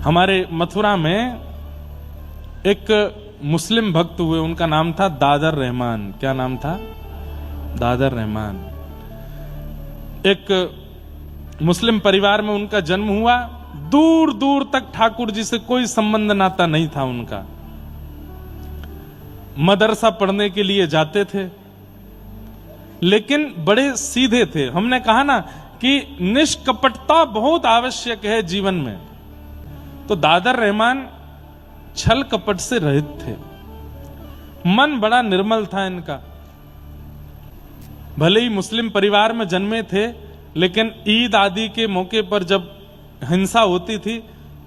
हमारे मथुरा में एक मुस्लिम भक्त हुए, उनका नाम था दादर रहमान। क्या नाम था? दादर रहमान। एक मुस्लिम परिवार में उनका जन्म हुआ। दूर दूर तक ठाकुर जी से कोई संबंध नाता नहीं था उनका। मदरसा पढ़ने के लिए जाते थे, लेकिन बड़े सीधे थे। हमने कहा ना कि निष्कपटता बहुत आवश्यक है जीवन में। तो दादर रहमान छल कपट से रहित थे। मन बड़ा निर्मल था इनका। भले ही मुस्लिम परिवार में जन्मे थे, लेकिन ईद आदि के मौके पर जब हिंसा होती थी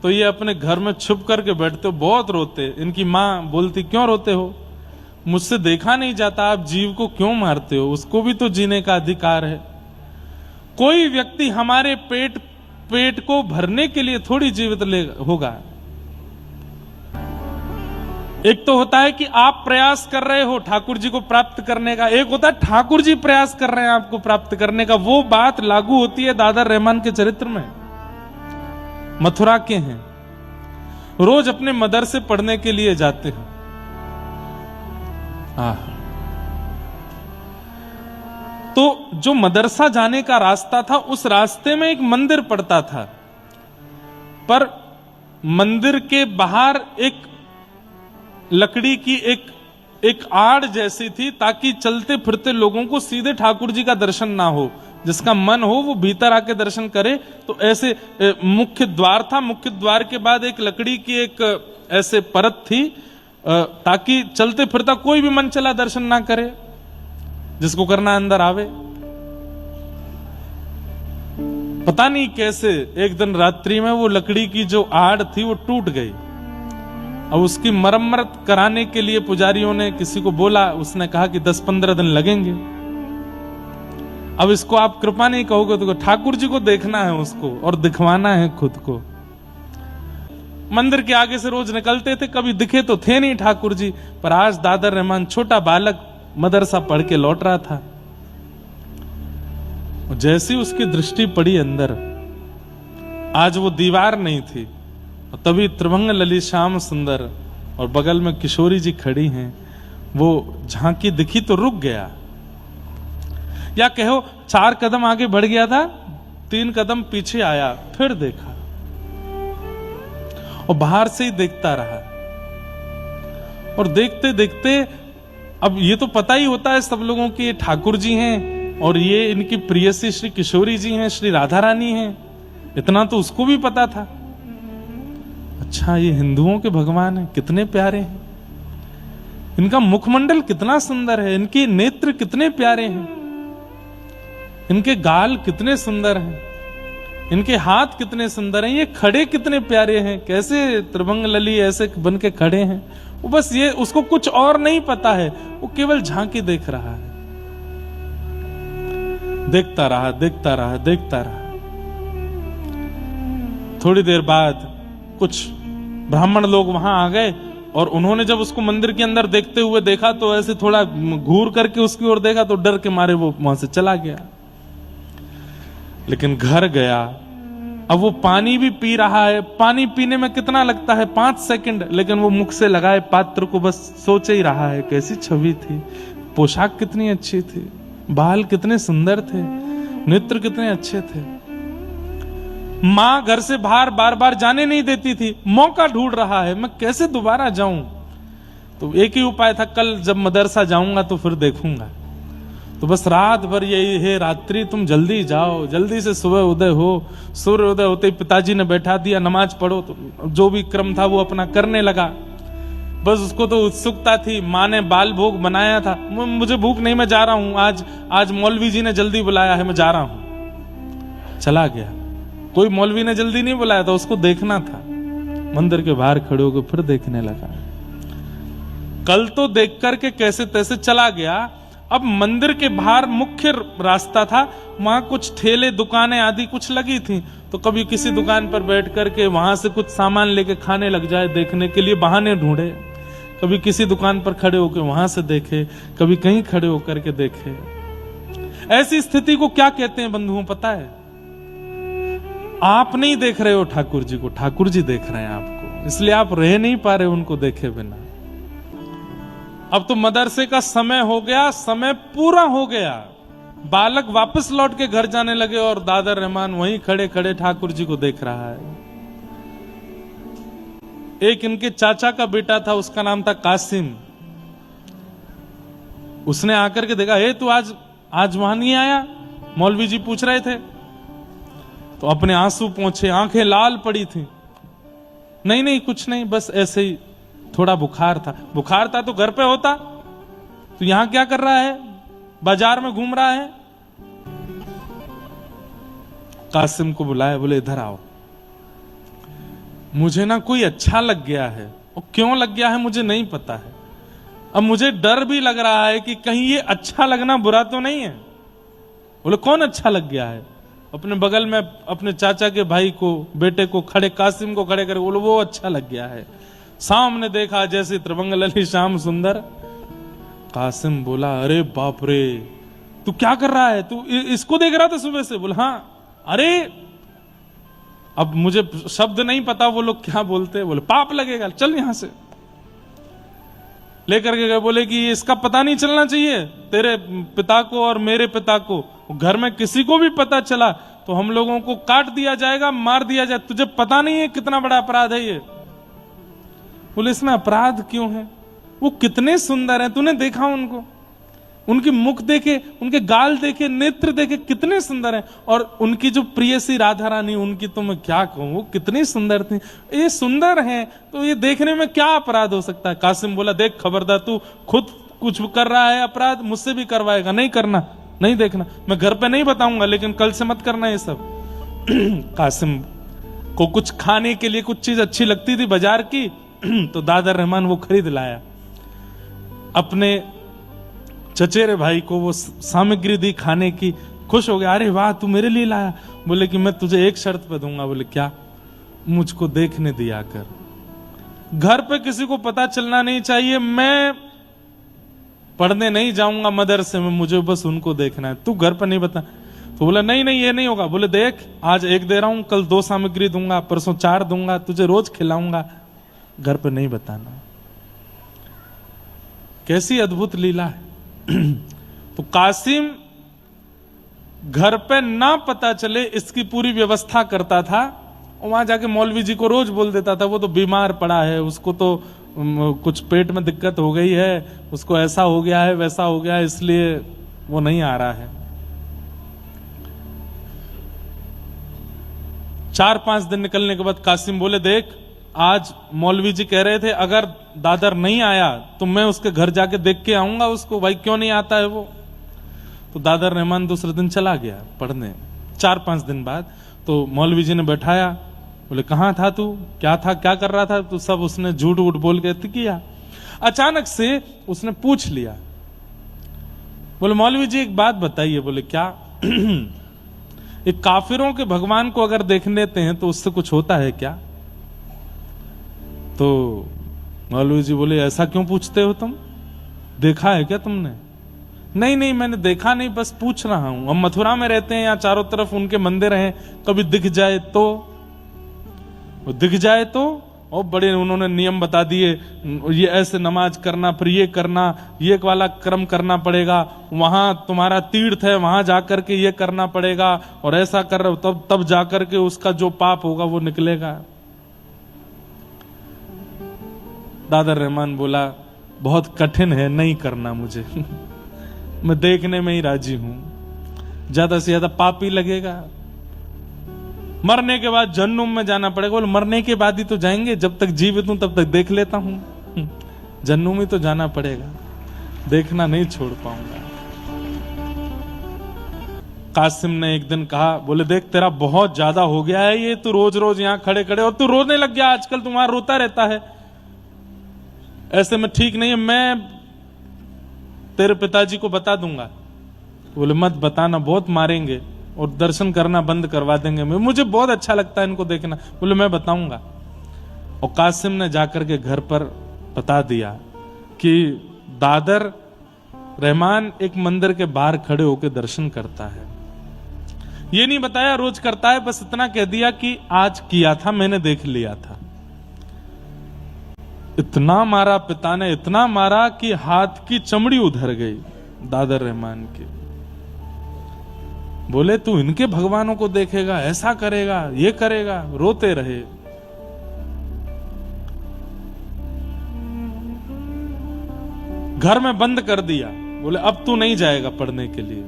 तो ये अपने घर में छुप करके बैठते, बहुत रोते। इनकी मां बोलती, क्यों रोते हो? मुझसे देखा नहीं जाता, आप जीव को क्यों मारते हो? उसको भी तो जीने का अधिकार है। कोई व्यक्ति हमारे पेट को भरने के लिए थोड़ी जीवित होगा। एक तो होता है कि आप प्रयास कर रहे हो ठाकुर जी को प्राप्त करने का, एक होता है ठाकुर जी प्रयास कर रहे हैं आपको प्राप्त करने का। वो बात लागू होती है दादर रहमान के चरित्र में। मथुरा के हैं, रोज अपने मदरसे पढ़ने के लिए जाते हैं। तो जो मदरसा जाने का रास्ता था, उस रास्ते में एक मंदिर पड़ता था, पर मंदिर के बाहर एक लकड़ी की एक आड़ जैसी थी, ताकि चलते फिरते लोगों को सीधे ठाकुर जी का दर्शन ना हो। जिसका मन हो वो भीतर आके दर्शन करे। तो ऐसे मुख्य द्वार था, मुख्य द्वार के बाद एक लकड़ी की एक ऐसे परत थी, ताकि चलते फिरता कोई भी मन चला दर्शन ना करे, जिसको करना अंदर आवे। पता नहीं कैसे एक दिन रात्रि में वो लकड़ी की जो आड़ थी वो टूट गई। अब उसकी मरम्मत कराने के लिए पुजारियों ने किसी को बोला, उसने कहा कि 10-15 दिन लगेंगे। अब इसको आप कृपा नहीं कहोगे तो ठाकुर जी को देखना है उसको और दिखवाना है खुद को। मंदिर के आगे से रोज निकलते थे, कभी दिखे तो थे नहीं ठाकुर जी। पर आज दादर रहमान छोटा बालक मदरसा पढ़ के लौट रहा था। जैसी उसकी दृष्टि पड़ी अंदर, आज वो दीवार नहीं थी, तभी त्रिभंग ललित श्याम सुंदर और बगल में किशोरी जी खड़ी हैं। वो झांकी दिखी तो रुक गया, या कहो 4 कदम आगे बढ़ गया था, 3 कदम पीछे आया, फिर देखा और बाहर से ही देखता रहा। और देखते देखते अब ये तो पता ही होता है सब लोगों की, ये ठाकुर जी हैं और ये इनकी प्रियसी श्री किशोरी जी हैं, श्री राधा रानी हैं। इतना तो उसको भी पता था। अच्छा, ये हिंदुओं के भगवान हैं, कितने प्यारे हैं। इनका मुखमंडल कितना सुंदर है, इनके नेत्र कितने प्यारे हैं, इनके गाल कितने सुंदर हैं, इनके हाथ कितने सुंदर हैं, ये खड़े कितने प्यारे हैं, कैसे त्रिभंग लली ऐसे बन के खड़े हैं। वो बस ये, उसको कुछ और नहीं पता है, वो केवल झांकी देख रहा है। देखता रहा, देखता रहा, देखता रहा। थोड़ी देर बाद कुछ ब्राह्मण लोग वहां आ गए और उन्होंने जब उसको मंदिर के अंदर देखते हुए देखा तो ऐसे थोड़ा घूर करके उसकी ओर देखा, तो डर के मारे वो वहां से चला गया। लेकिन घर गया, अब वो पानी भी पी रहा है। पानी पीने में कितना लगता है? 5 सेकंड, लेकिन वो मुख से लगाए पात्र को बस सोच ही रहा है। कैसी छवि थी, पोशाक कितनी अच्छी थी, बाल कितने सुंदर थे, नेत्र कितने अच्छे थे। मां घर से बाहर बार बार जाने नहीं देती थी, मौका ढूंढ रहा है, मैं कैसे दोबारा जाऊं। तो एक ही उपाय था, कल जब मदरसा जाऊंगा तो फिर देखूंगा। तो बस रात भर यही है, रात्रि तुम जल्दी जाओ, जल्दी से सुबह उदय हो। सूर्य उदय होते ही पिताजी ने बैठा दिया, नमाज पढ़ो। तो जो भी क्रम था वो अपना करने लगा। बस उसको तो उत्सुकता थी। माँ ने बाल भोग बनाया था, मुझे भूख नहीं, मैं जा रहा हूं, आज मौलवी जी ने जल्दी बुलाया है, मैं जा रहा हूं। चला गया। कोई मौलवी ने जल्दी नहीं बुलाया था, उसको देखना था। मंदिर के बाहर खड़े होकर फिर देखने लगा। कल तो देख करके कैसे तैसे चला गया। अब मंदिर के बाहर मुख्य रास्ता था, वहां कुछ ठेले दुकानें आदि कुछ लगी थी। तो कभी किसी दुकान पर बैठ करके वहां से कुछ सामान लेके खाने लग जाए, देखने के लिए बहाने ढूंढे। कभी किसी दुकान पर खड़े होकर वहां से देखे, कभी कहीं खड़े होकर के देखे। ऐसी स्थिति को क्या कहते हैं बंधुओं, पता है? आप नहीं देख रहे हो ठाकुर जी को, ठाकुर जी देख रहे हैं आपको, इसलिए आप रह नहीं पा रहे उनको देखे बिना। अब तो मदरसे का समय हो गया, समय पूरा हो गया, बालक वापस लौट के घर जाने लगे और दादर रहमान वहीं खड़े खड़े ठाकुर जी को देख रहा है। एक इनके चाचा का बेटा था, उसका नाम था कासिम। उसने आकर के देखा, तू आज वहां नहीं आया? मौलवी जी पूछ रहे थे। तो अपने आंसू पोंछे, आंखें लाल पड़ी थी। नहीं कुछ नहीं, बस ऐसे ही थोड़ा बुखार था। बुखार था तो घर पे होता, तो यहां क्या कर रहा है? बाजार में घूम रहा है। कासिम को बुलाया, बोले इधर आओ, मुझे ना कोई अच्छा लग गया है, और क्यों लग गया है मुझे नहीं पता है। अब मुझे डर भी लग रहा है कि कहीं ये अच्छा लगना बुरा तो नहीं है। बोले कौन अच्छा लग गया है? अपने बगल में अपने चाचा के भाई को, बेटे को खड़े, कासिम को खड़े करे, बोले वो अच्छा लग गया है। सामने देखा जैसे त्रिभंग लली श्याम सुंदर। कासिम बोला, अरे बाप रे, तू क्या कर रहा है? तू इसको देख रहा था सुबह से? बोला हाँ। अरे अब मुझे शब्द नहीं पता वो लोग क्या बोलते। बोले पाप लगेगा, चल यहां से। लेकर के गए, बोले कि इसका पता नहीं चलना चाहिए तेरे पिता को और मेरे पिता को। घर में किसी को भी पता चला तो हम लोगों को काट दिया जाएगा, मार दिया जाए। तुझे पता नहीं है कितना बड़ा अपराध है ये? बोले इसमें अपराध क्यों है? वो कितने सुंदर हैं, तूने देखा उनको? उनकी मुख देखे, उनके गाल देखे, नेत्र देखे, कितने सुंदर हैं। और उनकी जो प्रियसी राधा रानी, उनकी तो मैं क्या कहूं, वो कितनी सुंदर थी। ये सुंदर हैं तो ये देखने में क्या अपराध हो सकता है? कासिम बोला, देख खबरदार, तू खुद कुछ कर रहा है अपराध, मुझसे भी करवाएगा। नहीं करना, नहीं देखना। मैं घर पे नहीं बताऊंगा, लेकिन कल से मत करना ये सब। कासिम को कुछ खाने के लिए कुछ चीज अच्छी लगती थी बाजार की, तो दादर रहमान वो खरीद लाया। अपने चचेरे भाई को वो सामग्री दी खाने की, खुश हो गया। अरे वाह, तू मेरे लिए लाया? बोले कि मैं तुझे एक शर्त पे दूंगा। बोले क्या? मुझको देखने दिया कर, घर पे किसी को पता चलना नहीं चाहिए। मैं पढ़ने नहीं जाऊंगा मदरसे में, मुझे बस उनको देखना है, तू घर पर नहीं बता। तो बोला नहीं ये नहीं होगा। बोले देख, आज एक दे रहा हूं, कल 2 सामग्री दूंगा, परसों 4 दूंगा, तुझे रोज खिलाऊंगा, घर पे नहीं बताना। कैसी अद्भुत लीला है। तो कासिम घर पे ना पता चले इसकी पूरी व्यवस्था करता था। वहां जाके मौलवी जी को रोज बोल देता था, वो तो बीमार पड़ा है, उसको तो कुछ पेट में दिक्कत हो गई है, उसको ऐसा हो गया है, वैसा हो गया है, इसलिए वो नहीं आ रहा है। 4-5 दिन निकलने के बाद कासिम बोले, देख आज मौलवी जी कह रहे थे अगर दादर नहीं आया तो मैं उसके घर जाके देख के आऊंगा उसको, भाई क्यों नहीं आता है वो। तो दादर रहमान दूसरे दिन चला गया पढ़ने। 4-5 दिन बाद तो मौलवी जी ने बैठाया, बोले कहां था तू, क्या था, क्या कर रहा था? तो सब उसने झूठ वूठ बोल के किया। अचानक से उसने पूछ लिया, बोले मौलवी जी एक बात बताइए। बोले क्या? एक काफिरों के भगवान को अगर देख लेते हैं तो उससे कुछ होता है क्या? तो मौलवी जी बोले ऐसा क्यों पूछते हो तुम, देखा है क्या तुमने? नहीं मैंने देखा नहीं, बस पूछ रहा हूं। हम मथुरा में रहते हैं, यहाँ चारों तरफ उनके मंदिर हैं, कभी दिख जाए तो, वो दिख जाए तो। और बड़े उन्होंने नियम बता दिए, ये ऐसे नमाज करना, फिर ये करना, ये वाला कर्म करना पड़ेगा, वहां तुम्हारा तीर्थ है, वहां जाकर के ये करना पड़ेगा, और ऐसा कर रहे हो तब जाकर के उसका जो पाप होगा वो निकलेगा। दादर रहमान बोला बहुत कठिन है, नहीं करना मुझे। मैं देखने में ही राजी हूं, ज्यादा से ज्यादा पाप ही लगेगा, मरने के बाद जहन्नुम में जाना पड़ेगा। बोले मरने के बाद ही तो जाएंगे, जब तक जीवित हूं तब तक देख लेता हूं, जहन्नुम ही तो जाना पड़ेगा, देखना नहीं छोड़ पाऊंगा। कासिम ने एक दिन कहा, बोले देख तेरा बहुत ज्यादा हो गया है ये, तू रोज रोज यहां खड़े खड़े, और तू रोने लग गया आजकल, तू वहां रोता रहता है, ऐसे में ठीक नहीं है, मैं तेरे पिताजी को बता दूंगा। बोले मत बताना, बहुत मारेंगे और दर्शन करना बंद करवा देंगे, मुझे बहुत अच्छा लगता है इनको देखना। बोले मैं बताऊंगा। और कासिम ने जाकर के घर पर बता दिया कि दादर रहमान एक मंदिर के बाहर खड़े होकर दर्शन करता है, ये नहीं बताया रोज करता है, बस इतना कह दिया कि आज किया था, मैंने देख लिया था। इतना मारा पिता ने, इतना मारा कि हाथ की चमड़ी उधर गई दादर रहमान की। बोले तू इनके भगवानों को देखेगा, ऐसा करेगा, ये करेगा, रोते रहे। घर में बंद कर दिया, बोले अब तू नहीं जाएगा पढ़ने के लिए।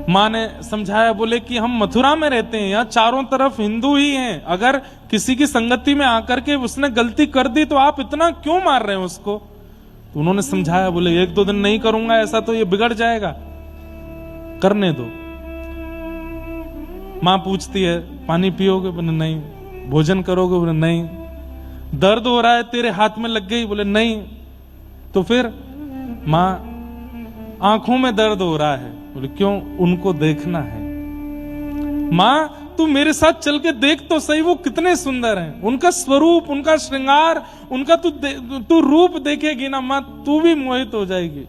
मां ने समझाया, बोले कि हम मथुरा में रहते हैं, यहाँ चारों तरफ हिंदू ही हैं, अगर किसी की संगति में आकर के उसने गलती कर दी तो आप इतना क्यों मार रहे हैं उसको। तो उन्होंने समझाया, बोले 1-2 दिन नहीं करूंगा ऐसा तो ये बिगड़ जाएगा, करने दो। मां पूछती है पानी पियोगे, बोले नहीं। भोजन करोगे, बोले नहीं। दर्द हो रहा है, तेरे हाथ में लग गई, बोले नहीं। तो फिर मां, आंखों में दर्द हो रहा है, बोले क्यों, उनको देखना है। मां तू मेरे साथ चल के देख तो सही, वो कितने सुंदर हैं, उनका स्वरूप, उनका श्रृंगार, उनका तू रूप देखेगी ना मां, तू भी मोहित हो जाएगी।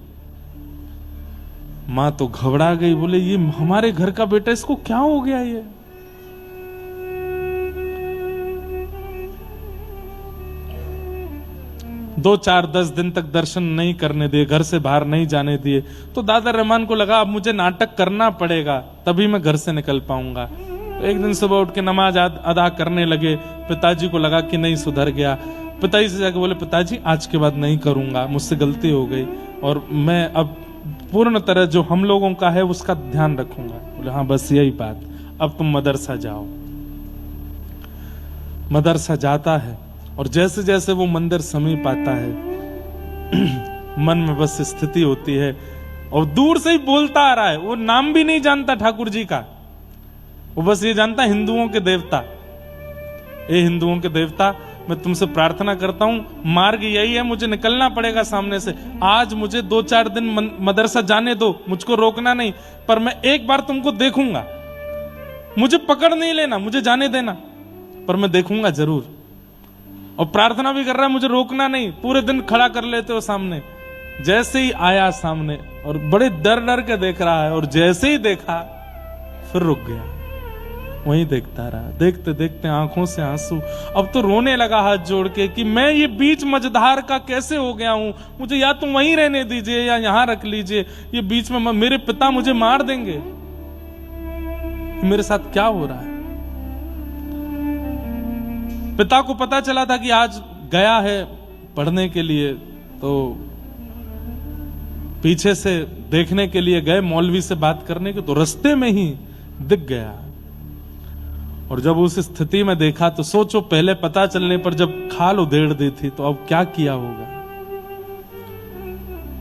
मां तो घबरा गई, बोले ये हमारे घर का बेटा, इसको क्या हो गया ये। दो चार 10 दिन तक दर्शन नहीं करने दिए, घर से बाहर नहीं जाने दिए। तो दादा रहमान को लगा अब मुझे नाटक करना पड़ेगा, तभी मैं घर से निकल पाऊंगा। तो एक दिन सुबह उठ के नमाज अदा करने लगे। पिताजी को लगा कि नहीं सुधर गया। पिताजी से जाके बोले, पिताजी आज के बाद नहीं करूंगा, मुझसे गलती हो गई और मैं अब पूर्ण तरह जो हम लोगों का है उसका ध्यान रखूंगा। बोले हाँ बस यही बात, अब तुम मदरसा जाओ। मदरसा जाता है और जैसे जैसे वो मंदिर समीप आता है मन में बस स्थिति होती है और दूर से ही बोलता आ रहा है। वो नाम भी नहीं जानता ठाकुर जी का, वो बस ये जानता हिंदुओं के देवता। ए हिंदुओं के देवता, मैं तुमसे प्रार्थना करता हूं, मार्ग यही है, मुझे निकलना पड़ेगा सामने से। आज मुझे 2-4 दिन मदरसा जाने दो, मुझको रोकना नहीं, पर मैं एक बार तुमको देखूंगा। मुझे पकड़ नहीं लेना, मुझे जाने देना, पर मैं देखूंगा जरूर। और प्रार्थना भी कर रहा है, मुझे रोकना नहीं, पूरे दिन खड़ा कर लेते हो सामने। जैसे ही आया सामने और बड़े डर डर के देख रहा है, और जैसे ही देखा फिर रुक गया, वहीं देखता रहा। देखते देखते आंखों से आंसू, अब तो रोने लगा हाथ जोड़ के कि मैं ये बीच मझधार का कैसे हो गया हूं, मुझे या तो वहीं रहने दीजिए या यहां रख लीजिए, ये बीच में मेरे पिता मुझे मार देंगे, मेरे साथ क्या हो रहा है। पिता को पता चला था कि आज गया है पढ़ने के लिए, तो पीछे से देखने के लिए गए मौलवी से बात करने के, तो रास्ते में ही दिख गया। और जब उस स्थिति में देखा तो सोचो, पहले पता चलने पर जब खाल उधेड़ दी थी तो अब क्या किया होगा।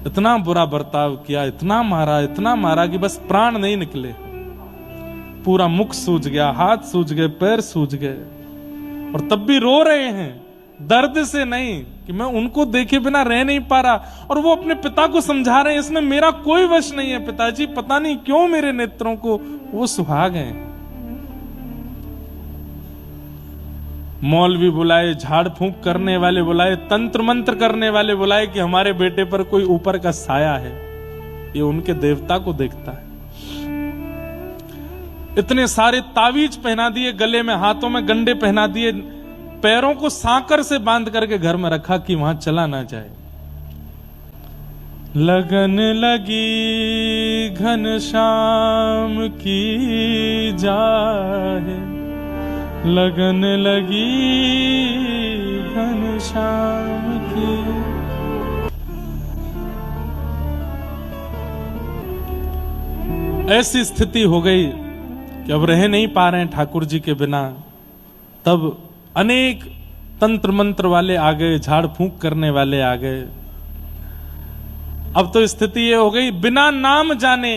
इतना बुरा बर्ताव किया, इतना मारा कि बस प्राण नहीं निकले। पूरा मुख सूज गया, हाथ सूज गए, पैर सूज गए, और तब भी रो रहे हैं दर्द से नहीं कि मैं उनको देखे बिना रह नहीं पा रहा। और वो अपने पिता को समझा रहे हैं, इसमें मेरा कोई वश नहीं है पिताजी, पता नहीं क्यों मेरे नेत्रों को वो सुहा गए। मौलवी बुलाए, झाड़ फूंक करने वाले बुलाए, तंत्र मंत्र करने वाले बुलाए कि हमारे बेटे पर कोई ऊपर का साया है, ये उनके देवता को देखता है। इतने सारे तावीज पहना दिए, गले में हाथों में गंडे पहना दिए, पैरों को सांकर से बांध करके घर में रखा कि वहां चला ना जाए। लगन लगी घनश्याम की जाए, लगन लगी घनश्याम की। ऐसी स्थिति हो गई कि अब रह नहीं पा रहे हैं ठाकुर जी के बिना। तब अनेक तंत्र मंत्र वाले आ गए, झाड़ फूंक करने वाले आ गए। अब तो स्थिति ये हो गई, बिना नाम जाने,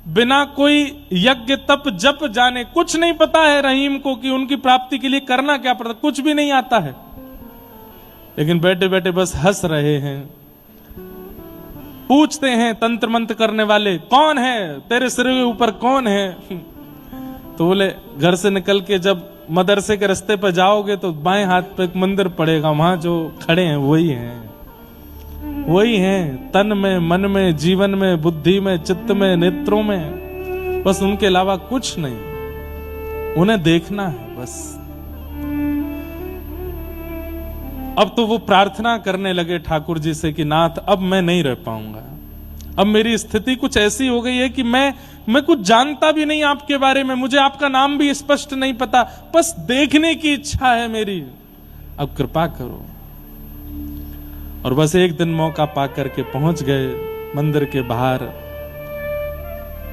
बिना कोई यज्ञ तप जप जाने, कुछ नहीं पता है रहीम को कि उनकी प्राप्ति के लिए करना क्या पड़ता, कुछ भी नहीं आता है, लेकिन बैठे बैठे बस हंस रहे हैं। पूछते हैं तंत्र मंत्र करने वाले, कौन है तेरे सिर के ऊपर, कौन है। तो बोले घर से निकल के जब मदरसे के रास्ते पर जाओगे तो बाएं हाथ पे एक मंदिर पड़ेगा, वहां जो खड़े हैं वही हैं, वही हैं, तन में, मन में, जीवन में, बुद्धि में, चित्त में, नेत्रों में, बस उनके अलावा कुछ नहीं, उन्हें देखना है बस। अब तो वो प्रार्थना करने लगे ठाकुर जी से कि नाथ अब मैं नहीं रह पाऊंगा, अब मेरी स्थिति कुछ ऐसी हो गई है कि मैं कुछ जानता भी नहीं आपके बारे में, मुझे आपका नाम भी स्पष्ट नहीं पता, बस देखने की इच्छा है मेरी, अब कृपा करो। और बस एक दिन मौका पा करके पहुंच गए मंदिर के बाहर,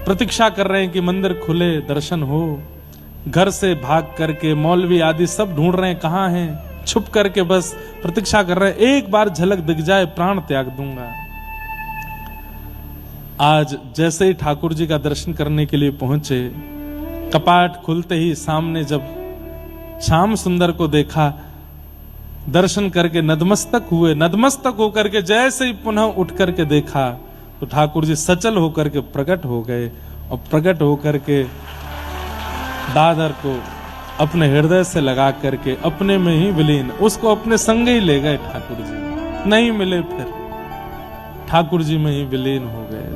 प्रतीक्षा कर रहे हैं कि मंदिर खुले, दर्शन हो। घर से भाग करके मौलवी आदि सब ढूंढ रहे हैं कहां हैं, छुप करके बस प्रतीक्षा कर रहे हैं, एक बार झलक दिख जाए प्राण त्याग दूंगा। आज जैसे ही ठाकुर जी का दर्शन करने के लिए पहुंचे, कपाट खुलते ही सामने जब श्याम सुंदर को देखा, दर्शन करके नतमस्तक हुए। नतमस्तक होकर के जैसे ही पुनः उठ करके देखा तो ठाकुर जी सचल होकर के प्रकट हो गए और प्रकट होकर के दादर को अपने हृदय से लगा करके अपने में ही विलीन, उसको अपने संग ही ले गए ठाकुर जी। नहीं मिले फिर, ठाकुर जी में ही विलीन हो गए।